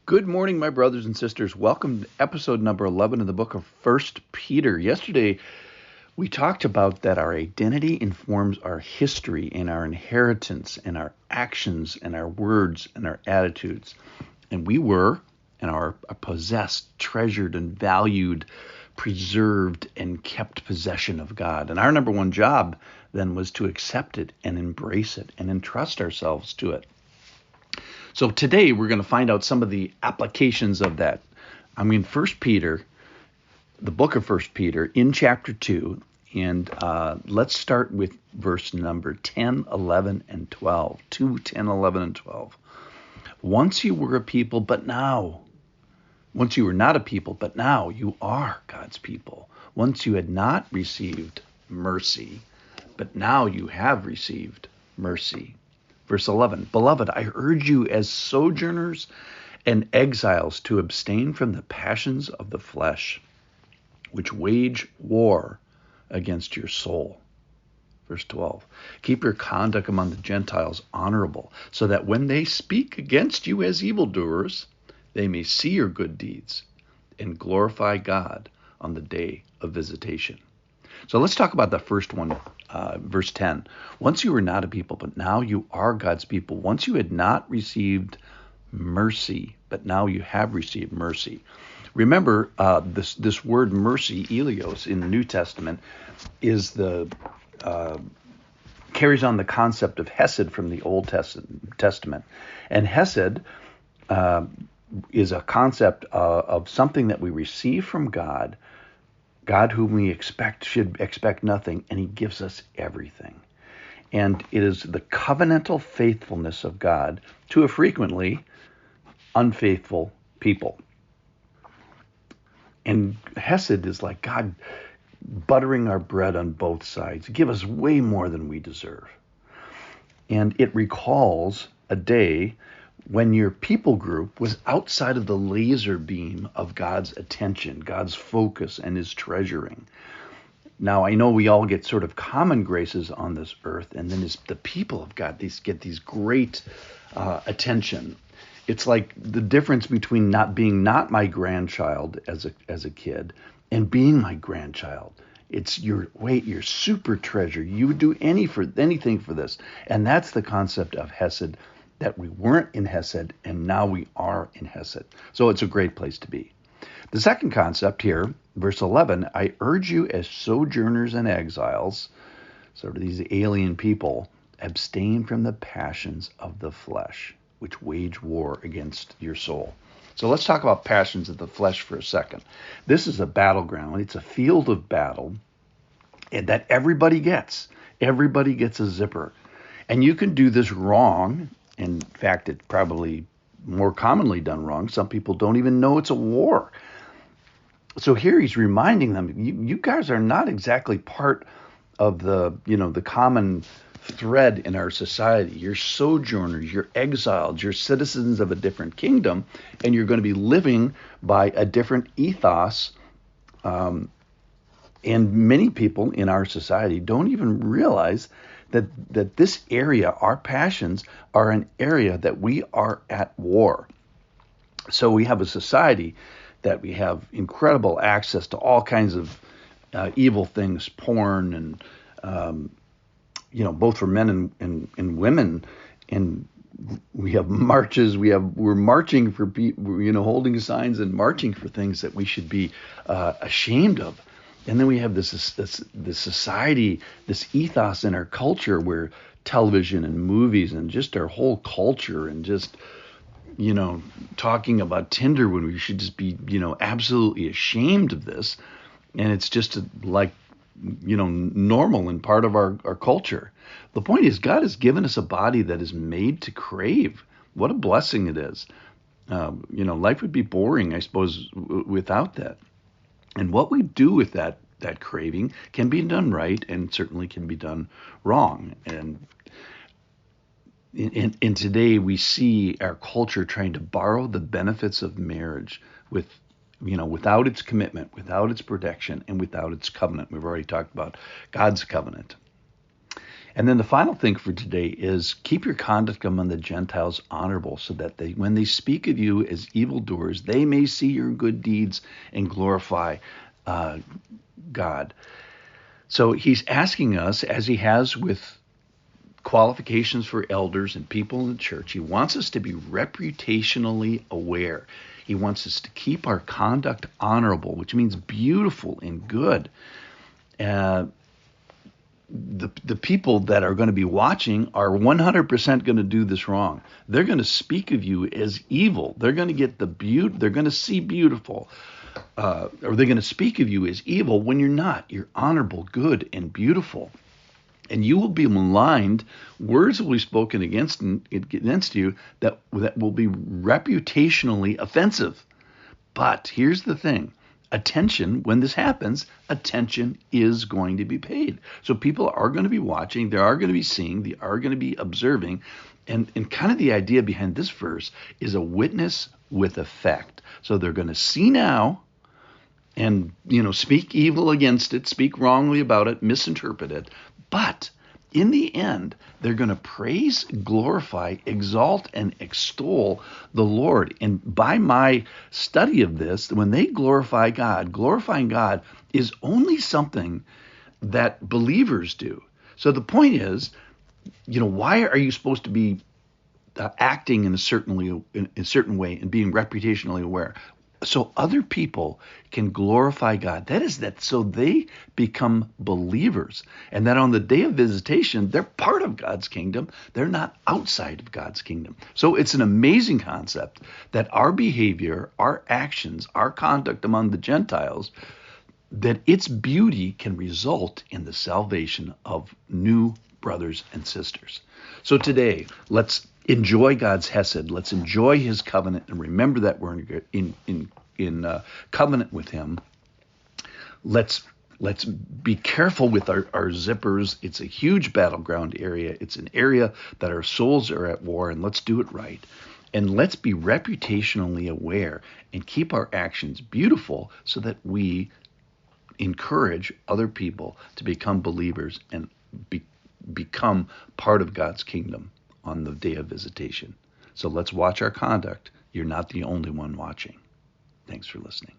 Good morning, my brothers and sisters. Welcome to episode number 11 of the book of First Peter. Yesterday, we talked about that our identity informs our history and our inheritance and our actions and our words and our attitudes. And we were and are possessed, treasured, and valued, preserved, and kept possession of God. And our number one job then was to accept it and embrace it and entrust ourselves to it. So today we're going to find out some of the applications of that. First Peter, the book of First Peter in chapter 2, and let's start with verse number 10, 11, and 12. 2, 10, 11, and 12. Once you were a people, but now. Once you were not a people, but now you are God's people. Once you had not received mercy, but now you have received mercy. Verse 11, Beloved, I urge you as sojourners and exiles to abstain from the passions of the flesh, which wage war against your soul. Verse 12, Keep your conduct among the Gentiles honorable, so that when they speak against you as evildoers, they may see your good deeds and glorify God on the day of visitation. So let's talk about the first one, verse 10. Once you were not a people, but now you are God's people. Once you had not received mercy, but now you have received mercy. Remember, this word mercy, eleos, in the New Testament, is carries on the concept of hesed from the Old Testament. And hesed is a concept of something that we receive from God. God whom we expect should expect nothing, and he gives us everything. And it is the covenantal faithfulness of God to a frequently unfaithful people. And hesed is like God buttering our bread on both sides. Give us way more than we deserve. And it recalls a day when your people group was outside of the laser beam of God's attention, God's focus, and his treasuring. Now, I know we all get sort of common graces on this earth, and then the people of God, get these great attention. It's like the difference between not my grandchild as a kid and being my grandchild. It's you're super treasure. You would do anything for this. And that's the concept of hesed, that we weren't in hesed, and now we are in hesed. So it's a great place to be. The second concept here, verse 11, I urge you as sojourners and exiles, sort of these alien people, abstain from the passions of the flesh, which wage war against your soul. So let's talk about passions of the flesh for a second. This is a battleground. It's a field of battle that everybody gets. Everybody gets a zipper. And you can do this wrong. In fact, it's probably more commonly done wrong. Some people don't even know it's a war. So here he's reminding them, you guys are not exactly part of the common thread in our society. You're sojourners, you're exiles, you're citizens of a different kingdom, and you're going to be living by a different ethos. And many people in our society don't even realize that this area, our passions, are an area that we are at war. So we have a society that we have incredible access to all kinds of evil things, porn, and both for men and women. And we have marches. We're marching for people, holding signs and marching for things that we should be ashamed of. And then we have this society, this ethos in our culture where television and movies and just our whole culture and just, talking about Tinder when we should just be, absolutely ashamed of this. And it's just normal and part of our culture. The point is, God has given us a body that is made to crave. What a blessing it is. Life would be boring, I suppose, without that. And what we do with that craving can be done right and certainly can be done wrong. And in today we see our culture trying to borrow the benefits of marriage without its commitment, without its protection, and without its covenant. We've already talked about God's covenant. And then the final thing for today is keep your conduct among the Gentiles honorable, so that when they speak of you as evildoers, they may see your good deeds and glorify God. So he's asking us, as he has with qualifications for elders and people in the church, he wants us to be reputationally aware. He wants us to keep our conduct honorable, which means beautiful and good. The people that are going to be watching are 100% going to do this wrong. They're going to speak of you as evil. They're going to get the beauty. They're going to see beautiful, or they're going to speak of you as evil when you're not. You're honorable, good, and beautiful. And you will be maligned. Words will be spoken against you that will be reputationally offensive. But here's the thing. Attention, when this happens, attention is going to be paid. So people are going to be watching, they are going to be seeing, they are going to be observing. And kind of the idea behind this verse is a witness with effect. So they're going to see now and, speak evil against it, speak wrongly about it, misinterpret it. But in the end, they're going to praise, glorify, exalt, and extol the Lord. And by my study of this, when they glorify God, glorifying God is only something that believers do. So the point is, why are you supposed to be acting in a certain way and being reputationally aware? So other people can glorify God. That is so they become believers. And that on the day of visitation, they're part of God's kingdom. They're not outside of God's kingdom. So it's an amazing concept that our behavior, our actions, our conduct among the Gentiles, that its beauty can result in the salvation of new brothers and sisters. So today, let's enjoy God's hesed. Let's enjoy his covenant and remember that we're in covenant with him. Let's be careful with our zippers. It's a huge battleground area. It's an area that our souls are at war, and let's do it right. And let's be reputationally aware and keep our actions beautiful so that we encourage other people to become believers and become part of God's kingdom on the day of visitation. So let's watch our conduct. You're not the only one watching. Thanks for listening.